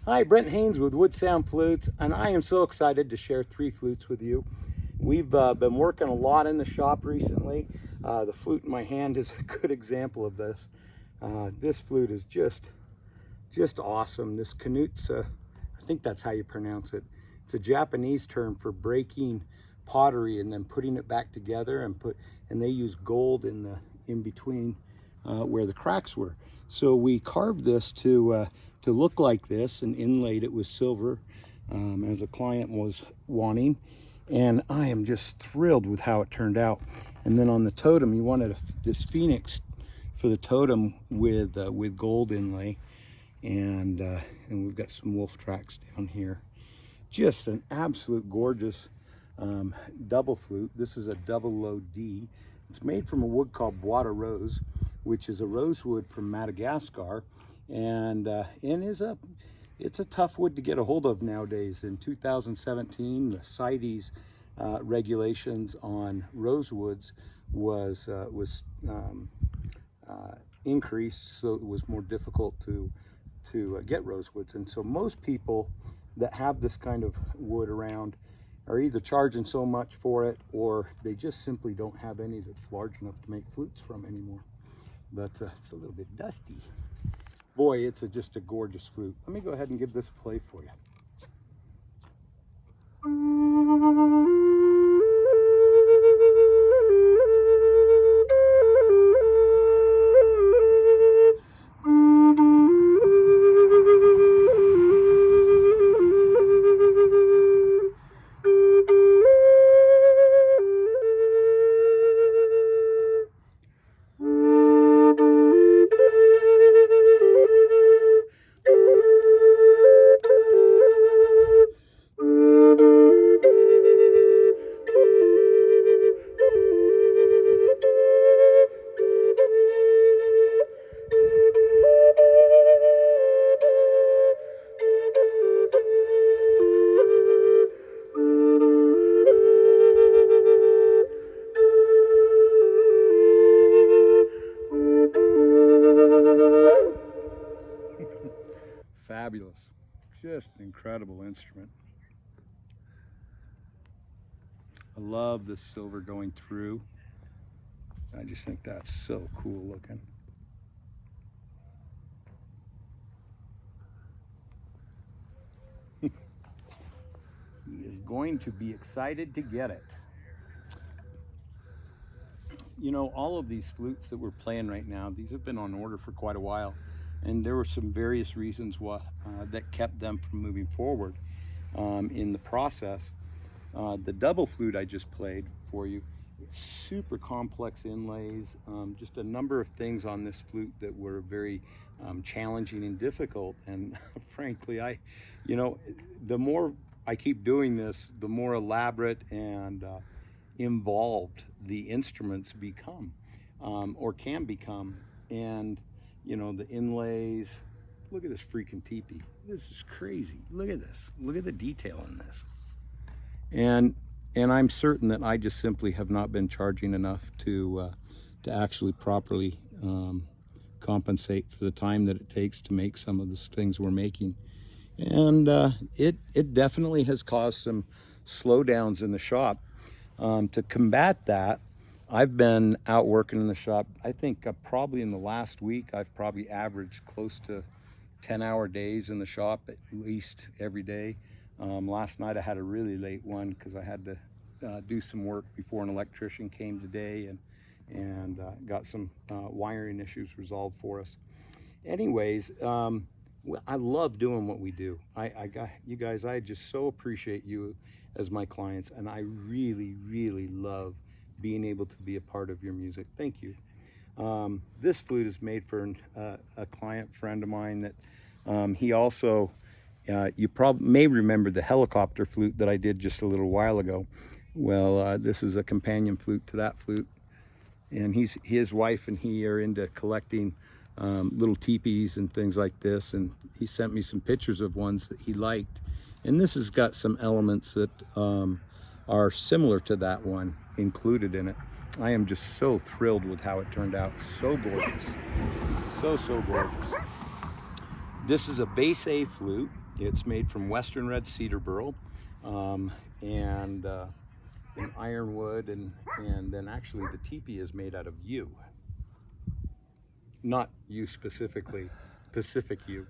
Hi, Brent Haynes with Wood Sound Flutes, and I am so excited to share 3 flutes with you. We've been working a lot in the shop recently. The flute in my hand is a good example of this. This flute is just awesome. This Knutsa, I think that's how you pronounce it. It's a Japanese term for breaking pottery and then putting it back together, and they use gold in between where the cracks were. So we carved this to look like this and inlaid it with silver as a client was wanting, and I am just thrilled with how it turned out. And then on the totem, he wanted this phoenix for the totem with gold inlay, and we've got some wolf tracks down here. Just an absolute gorgeous double flute. This is a double low D. It's made from a wood called bois de rose, which is a rosewood from Madagascar, and it's a tough wood to get a hold of nowadays. In 2017, the CITES regulations on rosewoods was increased, so it was more difficult to get rosewoods. And so most people that have this kind of wood around are either charging so much for it, or they just simply don't have any that's large enough to make flutes from anymore. But it's a little bit dusty. Boy, it's just a gorgeous flute. Let me go ahead and give this a play for you. Fabulous. Just an incredible instrument. I love the silver going through. I just think that's so cool looking. He is going to be excited to get it. You know, all of these flutes that we're playing right now, these have been on order for quite a while, and there were some various reasons that kept them from moving forward in the process. The double flute I just played for you, super complex inlays, just a number of things on this flute that were very challenging and difficult. And frankly, the more I keep doing this, the more elaborate and involved the instruments become, or can become. And the inlays, look at this freaking teepee. This is crazy. Look at this. Look at the detail in this. And I'm certain that I just simply have not been charging enough to actually properly compensate for the time that it takes to make some of the things we're making. And it definitely has caused some slowdowns in the shop. To combat that, I've been out working in the shop. I think probably in the last week, I've probably averaged close to 10-hour days in the shop, at least every day. Last night I had a really late one because I had to do some work before an electrician came today, and got some wiring issues resolved for us. Anyways, I love doing what we do. You guys, I just so appreciate you as my clients, and I really love being able to be a part of your music. Thank you. This flute is made for a client friend of mine that he also, you probably may remember the helicopter flute that I did just a little while ago. Well, this is a companion flute to that flute, and his wife and he are into collecting little teepees and things like this, and he sent me some pictures of ones that he liked, and this has got some elements that are similar to that one included in it. I am just so thrilled with how it turned out. So gorgeous. So gorgeous. This is a base A flute. It's made from western red cedar burl, and ironwood, and then actually the teepee is made out of yew. Not yew specifically, Pacific yew.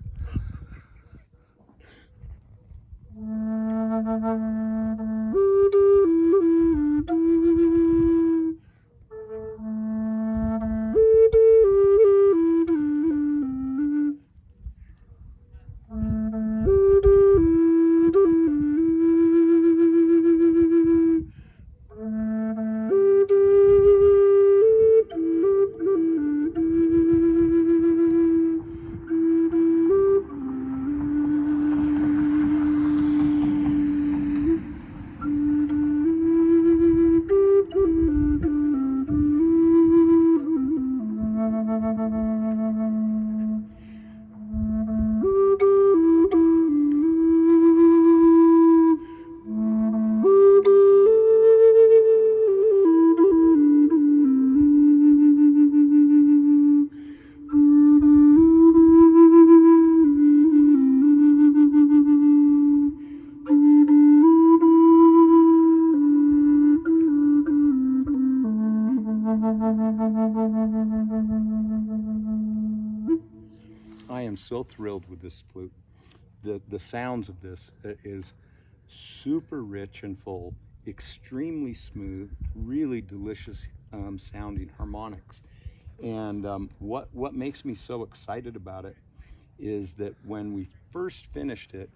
I am so thrilled with this flute. The sounds of this is super rich and full, extremely smooth, really delicious sounding harmonics. And what makes me so excited about it is that when we first finished it,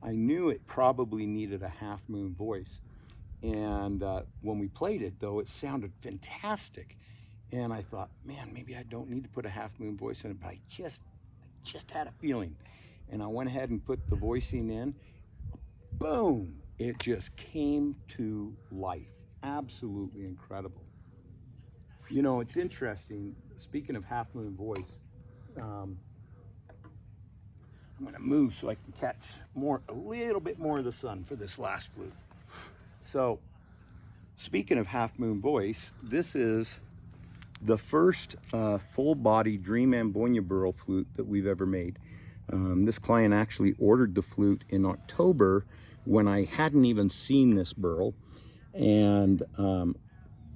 I knew it probably needed a half moon voice. And when we played it, though, it sounded fantastic. And I thought, man, maybe I don't need to put a half moon voice in it, but I just had a feeling. And I went ahead and put the voicing in. Boom! It just came to life. Absolutely incredible. You know, it's interesting, speaking of half moon voice, I'm going to move so I can catch a little bit more of the sun for this last flute. So, speaking of half moon voice, this is the first full body Dream Ambonia burl flute that we've ever made. This client actually ordered the flute in October when I hadn't even seen this burl, and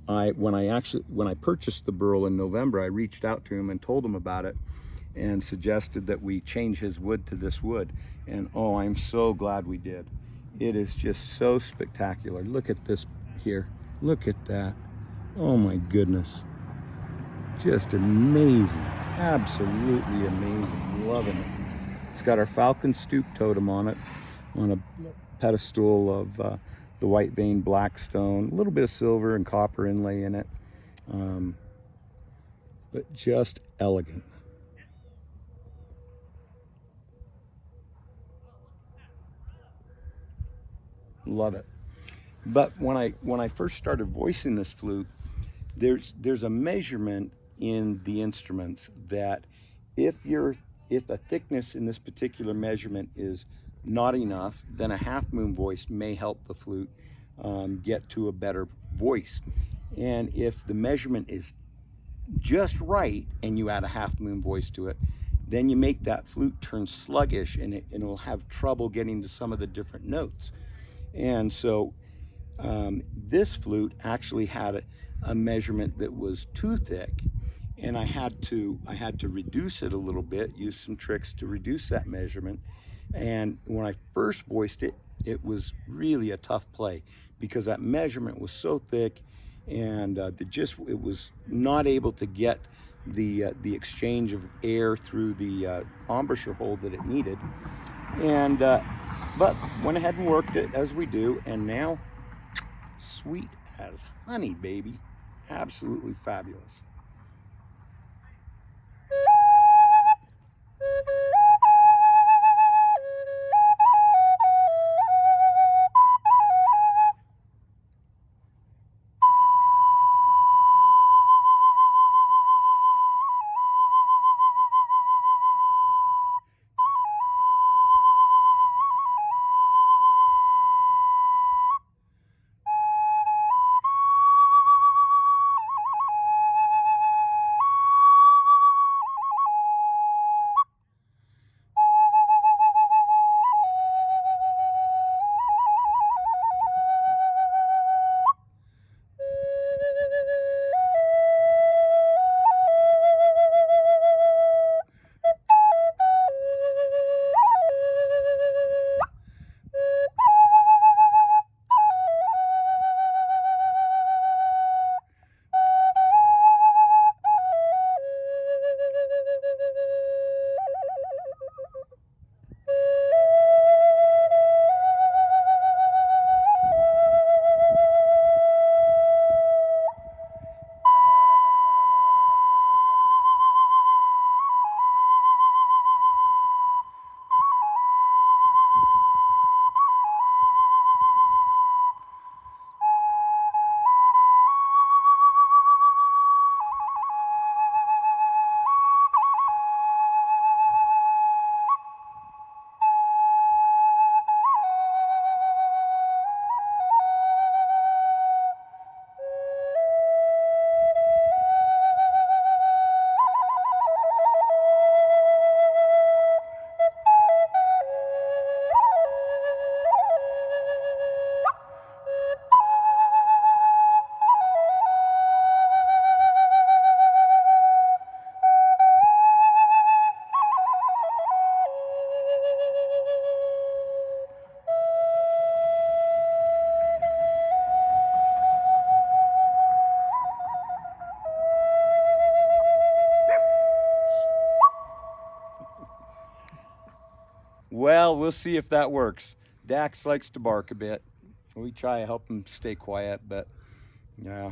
when I purchased the burl in November, I reached out to him and told him about it and suggested that we change his wood to this wood, and oh, I'm so glad we did. It is just so spectacular. Look at this here. Look at that. Oh my goodness. Just amazing. Absolutely amazing. Loving it. It's got our falcon stoop totem on it, on a pedestal of the white veined black stone, a little bit of silver and copper inlay in it, but just elegant. Love it. But when I first started voicing this flute, there's a measurement in the instruments that if a thickness in this particular measurement is not enough, then a half moon voice may help the flute get to a better voice. And if the measurement is just right and you add a half moon voice to it, then you make that flute turn sluggish, and it'll have trouble getting to some of the different notes. And so this flute actually had a measurement that was too thick, and I had to reduce it a little bit, use some tricks to reduce that measurement. And when I first voiced it, it was really a tough play because that measurement was so thick, and it was not able to get the exchange of air through the embouchure hole that it needed. And but went ahead and worked it as we do, and now sweet as honey, baby. Absolutely fabulous. while. We'll see if that works. Dax likes to bark a bit. We try to help him stay quiet, but yeah,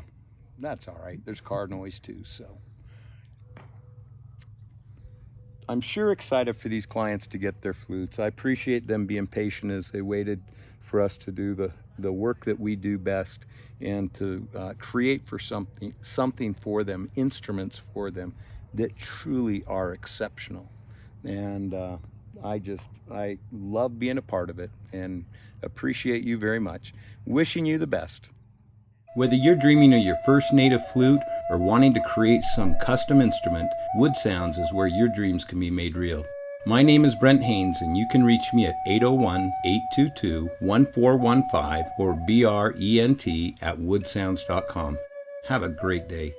that's all right. There's car noise too, so. I'm sure excited for these clients to get their flutes. I appreciate them being patient as they waited for us to do the work that we do best, and to create for something for them, instruments for them that truly are exceptional. And I love being a part of it and appreciate you very much. Wishing you the best. Whether you're dreaming of your first native flute or wanting to create some custom instrument, Wood Sounds is where your dreams can be made real. My name is Brent Haynes, and you can reach me at 801-822-1415 or brent@woodsounds.com. Have a great day.